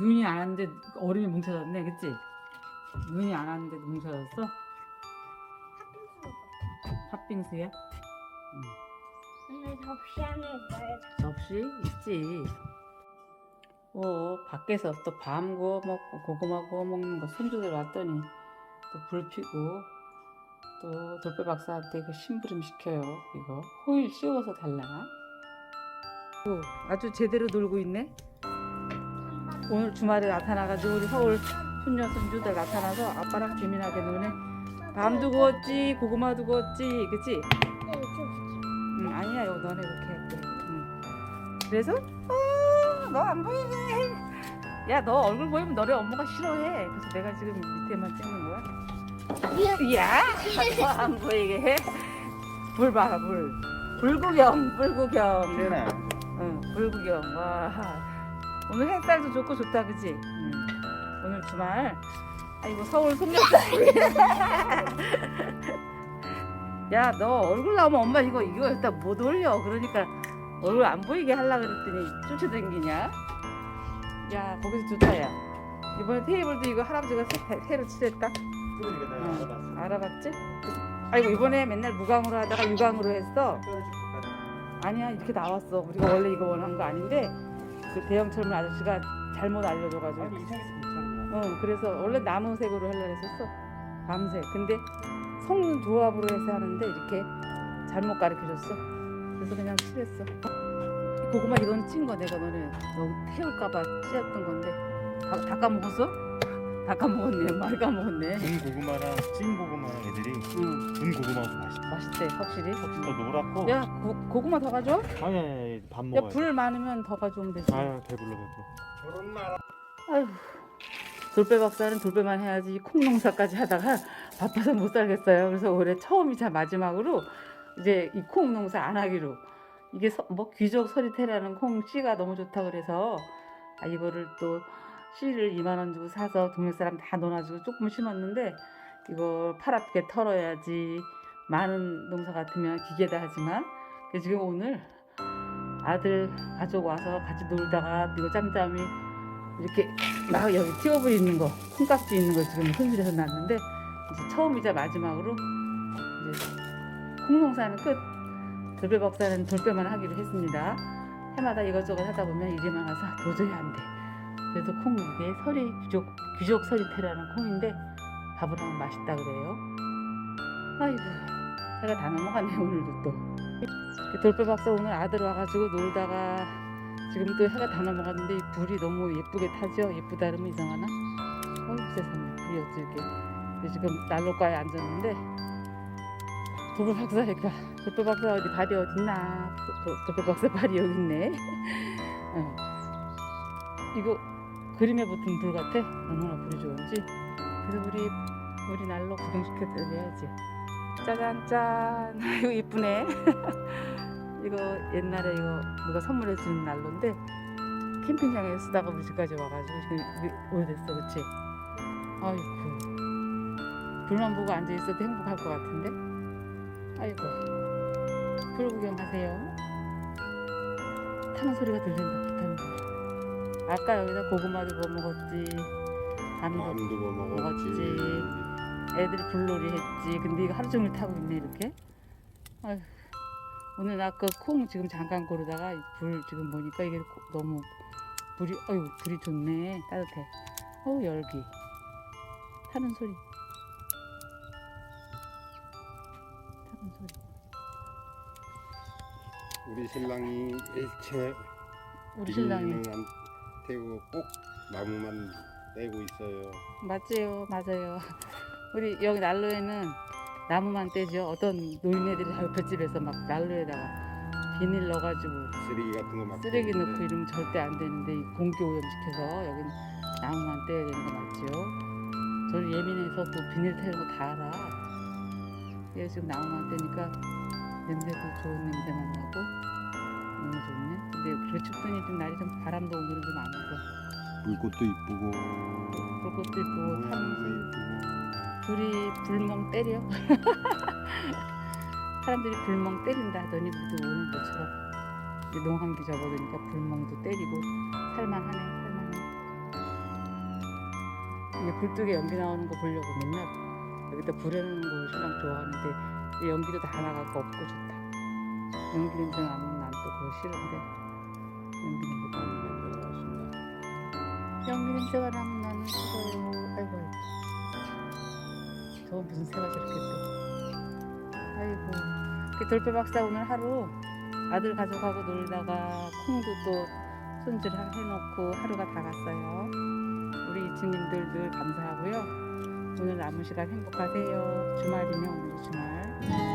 눈이 안 왔는데 얼음이 뭉쳐졌네, 그치? 눈이 안 왔는데 뭉쳐졌어? 팥빙수야? 근데 접시 안에 있어요. 접시 있지. 밖에서 또 밤 구워 먹고 고구마 구워 먹는 거 손주들 왔더니 또 불 피고 또 돌배 박사한테 그 심부름 시켜요. 이거 호일 씌워서 달라. 아주 제대로 놀고 있네. 오늘 주말에 나타나가지고 우리 서울 손녀 손주들 나타나서 아빠랑 재미나게 노네. 밤도 구웠지 고구마도 구웠지, 그치? 네, 좀 아니야, 요 너네 그렇게 해. 그래서 너 안 보이네. 야, 너 얼굴 보이면 너네 엄마가 싫어해. 그래서 내가 지금 밑에만 찍는 거야. 야, 너 안 보이게 해. 불 봐라, 불구경. 세나. 응, 불구경. 와, 오늘 햇살도 좋고 좋다, 그치? 오늘 주말. 아이고, 서울 손녀딸. 야, 너 얼굴 나오면 엄마 이거 일단 못 올려. 그러니까 얼굴 안 보이게 하려고 그랬더니 쫓아다니냐? 야, 거기서 좋다, 야. 이번에 테이블도 이거 할아버지가 새로 칠했다. 그러니까 내가 알아봤어. 알아봤지? 아이고, 이번에 맨날 무광으로 하다가 유광으로 했어. 아니야, 이렇게 나왔어. 우리가 원래 이거 원한 거 아닌데 그 대형철문 아저씨가 잘못 알려줘가지고. 아니 이상해서 괜찮아. 그래서 원래 나무색으로 하려고 했었어. 밤색. 근데 성능 조합으로 해서 하는데 이렇게 잘못 가르쳐줬어. 그래서 그냥 칠했어. 고구마 이건 찐 거 내가 너네 너 태울까봐 찢었던 건데 다 까먹었어? 다 까먹었네. 많이 까먹었네. 분 고구마랑 찐 고구마랑 애들이 응, 분 고구마가 맛있어. 맛있대 확실히. 더 노랗고. 야, 고구마 더 가져? 아니 밥 야, 먹어야 돼. 불 많으면 더 가져오면 되지. 아유 배불러. 아휴, 돌배 박사는 돌배만 해야지 콩 농사까지 하다가 바빠서 못 살겠어요. 그래서 올해 처음이자 마지막으로 이제 이 콩 농사 안 하기로. 이게 뭐 귀족 서리태라는 콩 씨가 너무 좋다 그래서 이거를 또 씨를 2만 원 주고 사서 동네 사람 다 넣어가지고 조금 심었는데 이거 팔 아프게 털어야지. 많은 농사 같으면 기계다 하지만 지금 오늘 아들 가족 와서 같이 놀다가 이거 짬짬이 이렇게 막 여기 티오브 있는 거, 콩깍지 있는 거 지금 손질해서 놨는데 이제 처음이자 마지막으로 이제 콩농사는 끝. 돌배 박사는 돌배만 하기로 했습니다. 해마다 이것저것 하다 보면 일이 많아서 도저히 안 돼. 그래서 콩 이게 귀족 서리태라는 콩인데 밥을 하면 맛있다 그래요. 아이고, 해가 다 넘어갔네 오늘도 또. 돌배 박사 오늘 아들 와가지고 놀다가 지금 또 해가 다 넘어갔는데 이 불이 너무 예쁘게 타죠? 예쁘다 그러면 이상하나? 세상에, 불이 어찌 이렇게. 지금 난로가에 앉았는데 돌배 박사니까 돌배 박사 어디 발이 어딨나? 돌배 박사 발이 여기 있네. 이거 그림에 붙은 불 같아? 얼마나 불이 좋은지. 그래서 우리 난로 구경시켜드려야지. 짜잔짠. 이거 이쁘네. 이거 옛날에 이거 누가 선물해 준 난로인데 캠핑장에 쓰다가 우리 집까지 와가지고 지금 오래됐어, 그치? 아이고, 불만 보고 앉아있어도 행복할 것 같은데? 아이고, 불 구경하세요. 타는 소리가 들린다. 타는 소리. 아까 여기다 고구마도 구워 먹었지, 밤도 구워 먹었지, 애들이 불놀이 했지. 근데 이거 하루 종일 타고 있네 이렇게. 아이고, 오늘 나 그 콩 지금 잠깐 고르다가 불 지금 보니까 이게 너무 불이 좋네. 따뜻해. 열기. 타는 소리. 우리 신랑이 일체 우리 신랑이. 비닐은 안 떼고 꼭 나무만 떼고 있어요. 맞아요. 우리 여기 난로에는 나무만 떼죠. 어떤 노인네들이 다 옆집에서 막 난로에다가 비닐 넣어가지고 쓰레기 같은 거 막. 쓰레기 넣고 이러면 절대 안 되는데 이 공기 오염시켜서 여기는 나무만 떼야 되는 거 맞죠? 저는 예민해서 또 비닐 태우는 거 다 알아. 얘 지금 나무만 떼니까 냄새도 좋은 냄새만 나고 너무 좋네. 근데 그렇게 춥더니 좀 날이 좀 바람도 오늘은 좀 안 불어. 물꽃도 이쁘고. 불꽃도 있고 모양도 이쁘고. 둘이 불멍 때려. 사람들이 불멍 때린다 하더니 우리도 오늘 모처럼 농한기 접어드니까 불멍도 때리고 살만하네. 이게 굴뚝에 연기 나오는 거 보려고 맨날 여기다 불에놓는 걸 신랑 좋아하는데 이 연기도 다 나가고 없고 좋다. 연기 냄새 나면 난 또 그거 싫은데 연기 냄새가 나면 나는 싫어요. 아이고 저건 무슨 새가 저렇게 또 아이고 그 돌배 박사 오늘 하루 아들 가족하고 놀다가 콩도 또 손질 해놓고 하루가 다 갔어요. 우리 이치님들 늘 감사하고요. 오늘 남은 시간 행복하세요. 주말이면 오늘 주말.